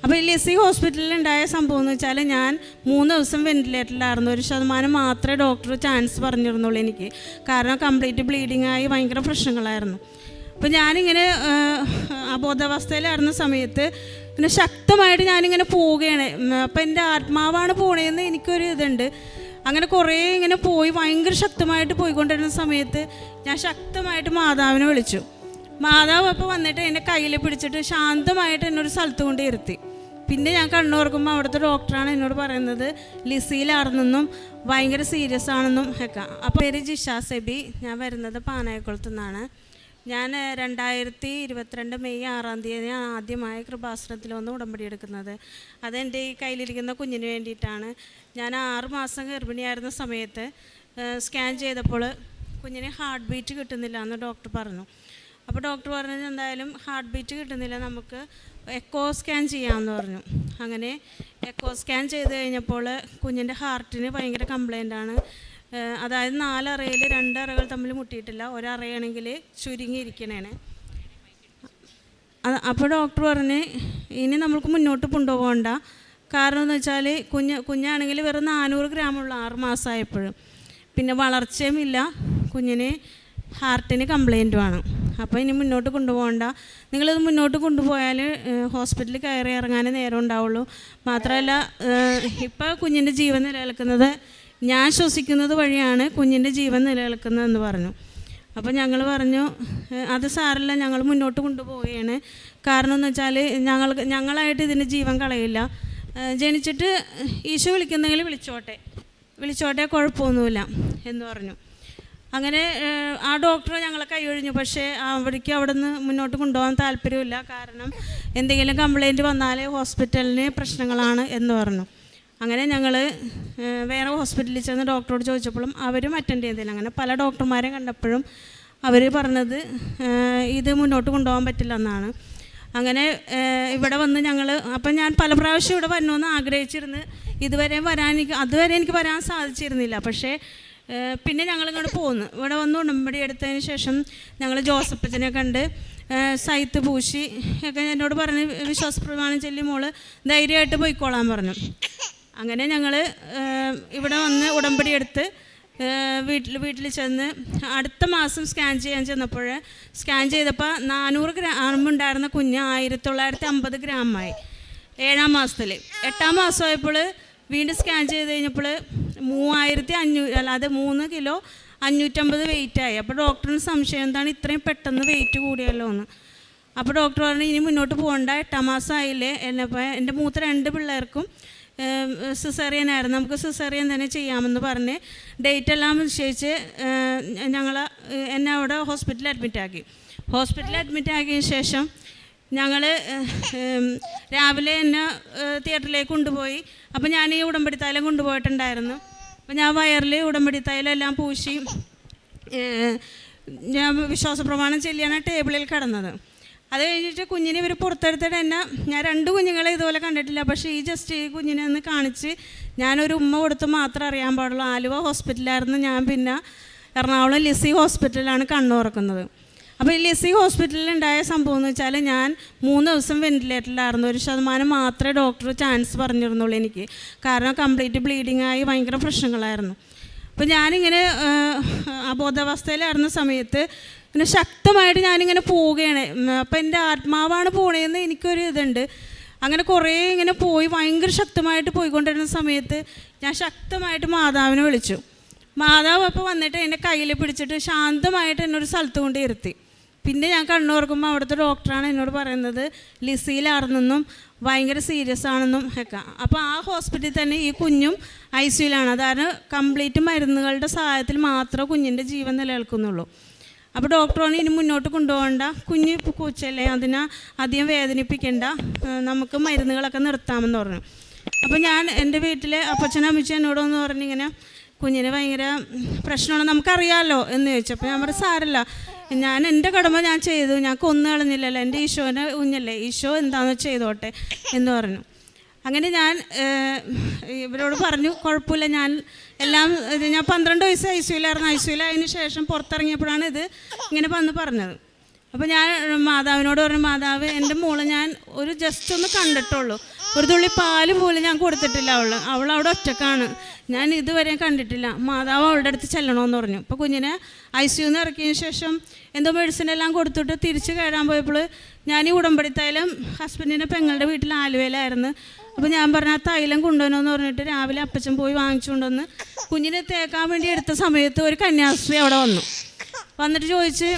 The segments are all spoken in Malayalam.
അപ്പോൾ ഈ ലിസി ഹോസ്പിറ്റലിൽ ഉണ്ടായ സംഭവം എന്ന് വെച്ചാൽ ഞാൻ 3 ദിവസം വെന്റിലേറ്ററിലായിരുന്നു. 1% മാത്രമേ ഡോക്ടർ ചാൻസ് പറഞ്ഞിരുന്നുള്ളൂ എനിക്ക്. കാരണം കംപ്ലീറ്റ് ബ്ലീഡിങ് ആയി ഭയങ്കര പ്രശ്നങ്ങളായിരുന്നു. അപ്പോൾ ഞാനിങ്ങനെ അബോധാവസ്ഥയിലായിരുന്ന സമയത്ത് പിന്നെ ശക്തമായിട്ട് ഞാനിങ്ങനെ പോവുകയാണ്. അപ്പോൾ എൻ്റെ ആത്മാവാണ് പോണേന്ന് എനിക്കൊരു ഇതുണ്ട്. അങ്ങനെ കുറേ ഇങ്ങനെ പോയി ഭയങ്കര ശക്തമായിട്ട് പോയിക്കൊണ്ടിരുന്ന സമയത്ത് ഞാൻ ശക്തമായിട്ട് മാതാവിനെ വിളിച്ചു. മാതാവ് അപ്പോൾ വന്നിട്ട് എൻ്റെ കയ്യിൽ പിടിച്ചിട്ട് ശാന്തമായിട്ട് എന്നൊരു സ്ഥലത്ത് കൊണ്ട് ഇരുത്തി. പിന്നെ ഞാൻ കണ്ണുറക്കുമ്പോൾ അവിടുത്തെ ഡോക്ടറാണ് എന്നോട് പറയുന്നത് ലിസിയിലാണെന്നും ഭയങ്കര സീരിയസ് ആണെന്നും ഒക്കെ. അപ്പോൾ പേര് ജിഷ സെബി. ഞാൻ വരുന്നത് പാനായക്കുളത്തു നിന്നാണ്. ഞാൻ 2022 മെയ് 6 ആദ്യമായി കൃപാസനത്തിൽ വന്ന് ഉടമ്പടി എടുക്കുന്നത്. അതെൻ്റെ ഈ കയ്യിലിരിക്കുന്ന കുഞ്ഞിന് വേണ്ടിയിട്ടാണ്. ഞാൻ 6 മാസം ഗർഭിണിയായിരുന്ന സമയത്ത് സ്കാൻ ചെയ്തപ്പോൾ കുഞ്ഞിന് ഹാർട്ട് ബീറ്റ് കിട്ടുന്നില്ല എന്ന് ഡോക്ടർ പറഞ്ഞു. അപ്പോൾ ഡോക്ടർ പറഞ്ഞത് എന്തായാലും ഹാർട്ട് ബീറ്റ് കിട്ടുന്നില്ല, നമുക്ക് എക്കോ സ്കാൻ ചെയ്യാമെന്ന് പറഞ്ഞു. അങ്ങനെ എക്കോ സ്കാൻ ചെയ്ത് കഴിഞ്ഞപ്പോൾ കുഞ്ഞിൻ്റെ ഹാർട്ടിന് ഭയങ്കര കംപ്ലൈൻ്റാണ്. അതായത് 4 അറയിൽ 2 അറകൾ തമ്മിൽ മുട്ടിയിട്ടില്ല, ഒരറയാണെങ്കിൽ ചുരുങ്ങിയിരിക്കണേണ്. അപ്പോൾ ഡോക്ടർ പറഞ്ഞ് ഇനി നമുക്ക് മുന്നോട്ട് കൊണ്ടുപോകണ്ട. കാരണം എന്ന് വെച്ചാൽ കുഞ്ഞാണെങ്കിൽ വെറും 400 ഗ്രാമുള്ള 6 മാസമായപ്പോഴും, പിന്നെ വളർച്ചയുമില്ല, കുഞ്ഞിന് ഹാർട്ടിന് കംപ്ലൈൻറ്റുമാണ്. അപ്പോൾ ഇനി മുന്നോട്ട് കൊണ്ടുപോകണ്ട, നിങ്ങളിത് മുന്നോട്ട് കൊണ്ടുപോയാൽ ഹോസ്പിറ്റലിൽ കയറി ഇറങ്ങാനേ നേരം ഉണ്ടാവുള്ളൂ. മാത്രമല്ല ഇപ്പോൾ കുഞ്ഞിൻ്റെ ജീവൻ നിലനിൽക്കുന്നത് ഞാൻ ശ്വസിക്കുന്നത് വഴിയാണ് കുഞ്ഞിൻ്റെ ജീവൻ നിലനിൽക്കുന്നതെന്ന് പറഞ്ഞു. അപ്പോൾ ഞങ്ങൾ പറഞ്ഞു അത് സാരമില്ല, ഞങ്ങൾ മുന്നോട്ട് കൊണ്ടുപോവുകയാണ്. കാരണം എന്ന് വെച്ചാൽ ഞങ്ങളായിട്ട് ഇതിൻ്റെ ജീവൻ കളയില്ല. ജനിച്ചിട്ട് ഈശോ വിളിക്കുന്നെങ്കിൽ വിളിച്ചോട്ടെ കുഴപ്പമൊന്നുമില്ല എന്ന് പറഞ്ഞു. അങ്ങനെ ആ ഡോക്ടർ ഞങ്ങളെ കൈയൊഴിഞ്ഞു. പക്ഷേ അവിടേക്ക് അവിടെ നിന്ന് മുന്നോട്ട് കൊണ്ടുപോകാൻ താല്പര്യമില്ല. കാരണം എന്തെങ്കിലും കംപ്ലൈൻറ്റ് വന്നാൽ ഹോസ്പിറ്റലിന് പ്രശ്നങ്ങളാണ് എന്ന് പറഞ്ഞു. അങ്ങനെ ഞങ്ങൾ വേറെ ഹോസ്പിറ്റലിൽ ചെന്ന് ഡോക്ടറോട് ചോദിച്ചപ്പോഴും അവരും അറ്റൻഡ് ചെയ്തില്ല. അങ്ങനെ പല ഡോക്ടർമാരെ കണ്ടപ്പോഴും അവർ പറഞ്ഞത് ഇത് മുന്നോട്ട് കൊണ്ടുപോകാൻ പറ്റില്ല എന്നാണ്. അങ്ങനെ ഇവിടെ വന്ന് അപ്പം ഞാൻ പല പ്രാവശ്യം ഇവിടെ വരണമെന്ന് ആഗ്രഹിച്ചിരുന്നു. അതുവരെ എനിക്ക് വരാൻ സാധിച്ചിരുന്നില്ല. പക്ഷേ പിന്നെ ഞങ്ങളിങ്ങോട്ട് പോന്നു. ഇവിടെ വന്ന് ഉടമ്പടി എടുത്തതിന് ശേഷം ഞങ്ങൾ ജോസഫച്ചനെ കണ്ട് സൈത്ത് പൂശി ഒക്കെ എന്നോട് പറഞ്ഞ് വിശ്വാസപ്രമാണം ചൊല്ലി മോള് ധൈര്യമായിട്ട് പോയിക്കോളാൻ പറഞ്ഞു. അങ്ങനെ ഞങ്ങൾ ഇവിടെ വന്ന് ഉടമ്പടി എടുത്ത് വീട്ടിൽ ചെന്ന് അടുത്ത മാസം സ്കാൻ ചെയ്യാൻ ചെന്നപ്പോൾ സ്കാൻ ചെയ്തപ്പോൾ 400 ഗ്രാം ഉണ്ടായിരുന്ന കുഞ്ഞ് 1950 ഗ്രാമായി 7-ാം മാസത്തിൽ. 8-ാം മാസമായപ്പോൾ വീണ്ടും സ്കാൻ ചെയ്ത് കഴിഞ്ഞപ്പോൾ 3 കിലോ 550 വെയിറ്റായി. അപ്പോൾ ഡോക്ടറിന് സംശയം എന്താണ് ഇത്രയും പെട്ടെന്ന് വെയിറ്റ് കൂടിയല്ലോ എന്ന്. അപ്പോൾ ഡോക്ടർ പറഞ്ഞു ഇനി മുന്നോട്ട് പോകണ്ട, 8-ാം മാസമായില്ലേ. എൻ്റെ മൂത്ത 2 പിള്ളേർക്കും സിസേറിയനായിരുന്നു, നമുക്ക് സിസേറിയൻ തന്നെ ചെയ്യാമെന്ന് പറഞ്ഞ് ഡേറ്റ് എല്ലാം നിശ്ചയിച്ച് എന്നെ അവിടെ ഹോസ്പിറ്റലിൽ അഡ്മിറ്റാക്കി. ആക്കിയ ശേഷം ഞങ്ങൾ രാവിലെ എന്നെ തിയേറ്ററിലേക്ക് കൊണ്ടുപോയി. അപ്പോൾ ഞാൻ ഈ ഉടമ്പടി തൈലം കൊണ്ടുപോയിട്ടുണ്ടായിരുന്നു. അപ്പോൾ ഞാൻ വയറിൽ ഉടമ്പടി തൈലം എല്ലാം പൂശി ഞാൻ വിശ്വാസപ്രമാണം ചൊല്ലിയാണ് ടേബിളിൽ കിടന്നത്. അത് കഴിഞ്ഞിട്ട് കുഞ്ഞിനെ ഇവർ പുറത്തെടുത്തിട്ട് എന്നെ ഞാൻ 2 കുഞ്ഞുങ്ങളെ ഇതുപോലെ കണ്ടിട്ടില്ല. പക്ഷേ ഈ കുഞ്ഞിനെ ഒന്ന് കാണിച്ച് ഞാനൊരു ഉമ്മ കൊടുത്ത് മാത്രമേ അറിയാൻ പാടുള്ളൂ. ആലുവ ഹോസ്പിറ്റലായിരുന്നു ഞാൻ, പിന്നെ എറണാകുളം ലിസി ഹോസ്പിറ്റലിലാണ് കണ്ണുറക്കുന്നത്. അപ്പോൾ ഈ ലിസി ഹോസ്പിറ്റലിൽ ഉണ്ടായ സംഭവം എന്ന് വെച്ചാൽ ഞാൻ 3 ദിവസം വെന്റിലേറ്ററിലായിരുന്നു. 1% മാത്രമേ ഡോക്ടർ ചാൻസ് പറഞ്ഞിരുന്നുള്ളൂ എനിക്ക്. കാരണം കംപ്ലീറ്റ് ബ്ലീഡിങ് ആയി ഭയങ്കര പ്രശ്നങ്ങളായിരുന്നു. അപ്പോൾ ഞാനിങ്ങനെ അബോധാവസ്ഥയിലായിരുന്ന സമയത്ത് പിന്നെ ശക്തമായിട്ട് ഞാനിങ്ങനെ പോവുകയാണ്. അപ്പോൾ എൻ്റെ ആത്മാവാണ് പോണേന്ന് എനിക്കൊരു ഇതുണ്ട്. അങ്ങനെ കുറേ ഇങ്ങനെ പോയി ഭയങ്കര ശക്തമായിട്ട് പോയിക്കൊണ്ടിരുന്ന സമയത്ത് ഞാൻ ശക്തമായിട്ട് മാതാവിനെ വിളിച്ചു. മാതാവ് അപ്പോൾ വന്നിട്ട് എൻ്റെ കയ്യിൽ പിടിച്ചിട്ട് ശാന്തമായിട്ട് എന്നൊരു സ്ഥലത്ത് കൊണ്ട് ഇരുത്തി. പിന്നെ ഞാൻ കണ്ണുറക്കുമ്പോൾ അവിടുത്തെ ഡോക്ടറാണ് എന്നോട് പറയുന്നത് ലിസിയിലാണെന്നും ഭയങ്കര സീരിയസ് ആണെന്നും ഒക്കെ. അപ്പോൾ ആ ഹോസ്പിറ്റലിൽ തന്നെ ഈ കുഞ്ഞും ICUലാണ്. അതായത് കംപ്ലീറ്റ് മരുന്നുകളുടെ സഹായത്തിൽ മാത്രമേ കുഞ്ഞിൻ്റെ ജീവൻ നിലനിൽക്കുന്നുള്ളൂ. അപ്പോൾ ഡോക്ടറാണ് ഇനി മുന്നോട്ട് കൊണ്ടുപോകണ്ട, കുഞ്ഞ് പൂച്ചല്ലേ, അതിനെ അധികം വേദനിപ്പിക്കേണ്ട, നമുക്ക് മരുന്നുകളൊക്കെ നിർത്താമെന്ന് പറഞ്ഞു. അപ്പോൾ ഞാൻ എൻ്റെ വീട്ടിലെ അപ്പച്ചനമ്മച്ച എന്നോടൊന്ന് പറഞ്ഞിങ്ങനെ കുഞ്ഞിന് ഭയങ്കര പ്രശ്നമാണ് നമുക്കറിയാമല്ലോ എന്ന് ചോദിച്ചപ്പോൾ ഞാൻ പറഞ്ഞു സാരമില്ല, ഞാൻ എൻ്റെ കടമ ഞാൻ ചെയ്തു, ഞാൻ കൊന്നു കളഞ്ഞില്ലല്ലോ, എൻ്റെ ഈശോൻ്റെ കുഞ്ഞല്ലേ, ഈശോ എന്താണെന്ന് ചെയ്തോട്ടെ എന്ന് പറഞ്ഞു. അങ്ങനെ ഞാൻ ഇവരോട് പറഞ്ഞു കുഴപ്പമില്ല, ഞാൻ 12 വയസ്സ് ICUലായിരുന്നു. ICUലായതിനു ശേഷം പുറത്തിറങ്ങിയപ്പോഴാണ് ഇത് ഇങ്ങനെ വന്ന് പറഞ്ഞത്. അപ്പോൾ ഞാൻ മാതാവിനോട് പറഞ്ഞു, മാതാവ് എൻ്റെ മോളെ ഞാൻ ഒരു ജസ്റ്റ് ഒന്ന് കണ്ടിട്ടുള്ളൂ, ഒരു തുള്ളി പാല് പോലും ഞാൻ കൊടുത്തിട്ടില്ല. അവൾ അവിടെ ഒറ്റക്കാണ്, ഞാൻ ഇതുവരെ കണ്ടിട്ടില്ല. മാതാവ് അവളുടെ അടുത്ത് ചെല്ലണമെന്ന് പറഞ്ഞു. അപ്പോൾ കുഞ്ഞിനെ ICUന്ന് ഇറക്കിയതിന് ശേഷം എന്തോ മെഡിസിനെല്ലാം കൊടുത്തിട്ട് തിരിച്ച് കയറാൻ പോയപ്പോൾ ഞാൻ ഈ ഉടമ്പടി തൈലം ഹസ്ബൻഡിൻ്റെ പെങ്ങളുടെ വീട്ടിൽ ആലുവയിലായിരുന്നു. അപ്പോൾ ഞാൻ പറഞ്ഞ ആ തൈലം കൊണ്ടുവരണമെന്ന് പറഞ്ഞിട്ട് രാവിലെ അപ്പച്ചൻ പോയി വാങ്ങിച്ചുകൊണ്ടുവന്ന് കുഞ്ഞിനെ തേക്കാൻ വേണ്ടി എടുത്ത സമയത്ത് ഒരു കന്യാസ്ത്രീ അവിടെ വന്നിട്ട് ചോദിച്ച്,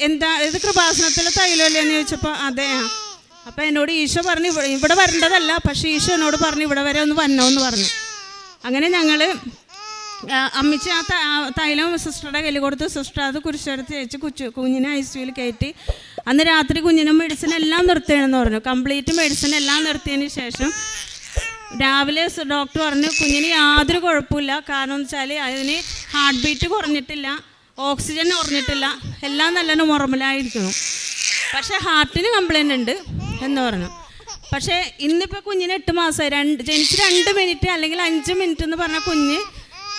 എന്താ ഇത് കൃപാസനത്തിലെ തൈലമല്ലേ എന്ന് ചോദിച്ചപ്പോൾ അതെ. അപ്പോൾ എന്നോട് ഈശോ പറഞ്ഞു ഇവിടെ വരേണ്ടതല്ല, പക്ഷേ ഈശോ എന്നോട് പറഞ്ഞു ഇവിടെ വരെ ഒന്ന് വന്നോന്ന് പറഞ്ഞു. അങ്ങനെ ഞങ്ങൾ അമ്മിച്ച് ആ തൈലം സിസ്റ്ററുടെ കയ്യിൽ കൊടുത്ത് സിസ്റ്റർ അത് കുരിശെടുത്ത് ചേച്ചി കുഞ്ഞിനെ ICUയിൽ കയറ്റി. അന്ന് രാത്രി കുഞ്ഞിനെ മെഡിസിൻ എല്ലാം നിർത്തിയണമെന്ന് പറഞ്ഞു. കംപ്ലീറ്റ് മെഡിസിൻ എല്ലാം നിർത്തിയതിന് ശേഷം രാവിലെ ഡോക്ടർ പറഞ്ഞു കുഞ്ഞിന് യാതൊരു കുഴപ്പമില്ല, കാരണം എന്ന് വെച്ചാൽ അതിന് ഹാർട്ട് ബീറ്റ് കുറഞ്ഞിട്ടില്ല, ഓക്സിജൻ കുറഞ്ഞിട്ടില്ല, എല്ലാം നല്ല നോർമലായിരിക്കുന്നു, പക്ഷേ ഹാർട്ടിന് കംപ്ലൈൻ്റ് ഉണ്ട് എന്ന് പറഞ്ഞു. പക്ഷേ ഇന്നിപ്പോൾ കുഞ്ഞിന് 8 മാസമായി. ജനിച്ച് 2 മിനിറ്റ് അല്ലെങ്കിൽ 5 മിനിറ്റ് എന്ന് പറഞ്ഞ കുഞ്ഞ്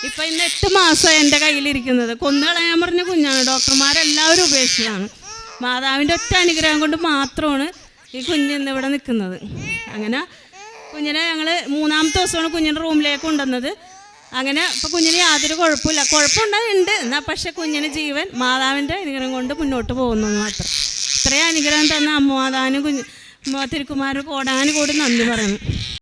ഇപ്പം ഇന്ന് 8 മാസമായി എൻ്റെ കയ്യിലിരിക്കുന്നത്. കൊന്നുകളയാൻ പറഞ്ഞ കുഞ്ഞാണ്, ഡോക്ടർമാരെല്ലാവരും ഉപേക്ഷിച്ചതാണ്. മാതാവിൻ്റെ ഒറ്റ അനുഗ്രഹം കൊണ്ട് മാത്രമാണ് ഈ കുഞ്ഞ് ഇന്ന് ഇവിടെ നിൽക്കുന്നത്. അങ്ങനെ കുഞ്ഞിനെ ഞങ്ങൾ 3-ാമത്തെ ദിവസമാണ് കുഞ്ഞിൻ്റെ റൂമിലേക്ക് കൊണ്ടുവന്നത്. അങ്ങനെ ഇപ്പോൾ കുഞ്ഞിന് യാതൊരു കുഴപ്പമില്ല, കുഴപ്പമുണ്ടാകുന്നുണ്ട് എന്നാൽ പക്ഷേ കുഞ്ഞിന് ജീവൻ മാതാവിൻ്റെ അനുഗ്രഹം കൊണ്ട് മുന്നോട്ട് പോകുന്നു മാത്രം. ഇത്രയും അനുഗ്രഹം തന്ന അമ്മ മാതാവിനും തിരുക്കുമാരനും കോടാനുകൂടി നന്ദി പറയുന്നു.